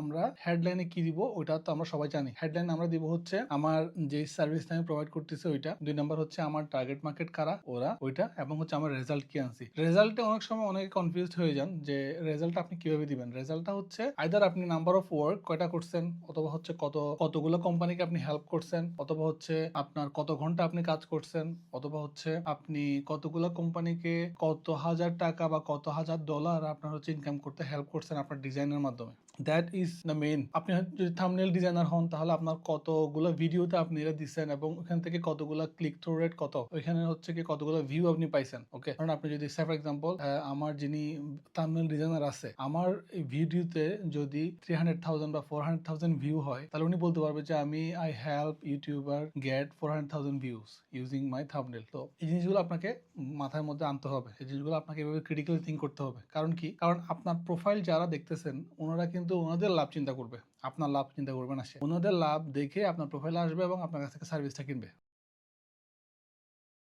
আমরা হেডলাইনে কি দিব ওটা তো আমরা সবাই জানি। হেডলাইন আমরা দিব হচ্ছে আমার যে সার্ভিস আমি প্রোভাইড করতেছি ওইটা, 2 নাম্বার হচ্ছে আমার টার্গেট মার্কেট কারা ওরা ওইটা, এবং হচ্ছে আমার রেজাল্ট কি আনছি। রেজাল্টে অনেক সময় অনেকে কনফিউজড হয়ে যান যে রেজাল্ট আপনি কিভাবে দিবেন। রেজাল্টটা হচ্ছে আইদার আপনি নাম্বার অফ ওয়ার্ক কয়টা করছেন, অথবা হচ্ছে কতগুলো কোম্পানিকে আপনি হেল্প করছেন, অথবা হচ্ছে আপনার কত ঘন্টা আপনি কাজ করছেন, অথবা হচ্ছে আপনি কতগুলো কোম্পানিকে কত হাজার টাকা বা কত হাজার ডলার আপনার হচ্ছে ইনকাম করতে হেল্প করছেন আপনার ডিজাইনের মাধ্যমে। That is the main. আপনি যদি থাম্বনেল ডিজাইনার হন তাহলে আপনার কতগুলো ভিডিওতে আপনি এটা দিচ্ছেন এবং ওখান থেকে কতগুলো ক্লিক থ্রু রেট কত, ওইখানে হচ্ছে কি কতগুলো ভিউ আপনি পাইছেন। ওকে, কারণ আপনি যদি ফর এক্সাম্পল আমার যিনি থাম্বনেল ডিজাইনার আছে, আমার এই ভিডিওতে যদি 300,000 বা 400,000 ভিউ হয়, তাহলে উনি বলতে পারবে যে আমি I help YouTuber get 400,000 views using my thumbnail. তো এই জিনিসগুলো আপনাকে মাথার মধ্যে আনতে হবে, এই জিনিসগুলো আপনাকে এভাবে ক্রিটিক্যালি থিঙ্ক করতে হবে। কারণ কি, কারণ আপনার প্রোফাইল যারা দেখতেছেন ওনারা কিন্তু ওনাদের লাভ চিন্তা করবে, আপনার লাভ চিন্তা করবে না। সে ওনাদের লাভ দেখে আপনার প্রোফাইলে আসবে এবং আপনার কাছ থেকে সার্ভিসটা কিনবে।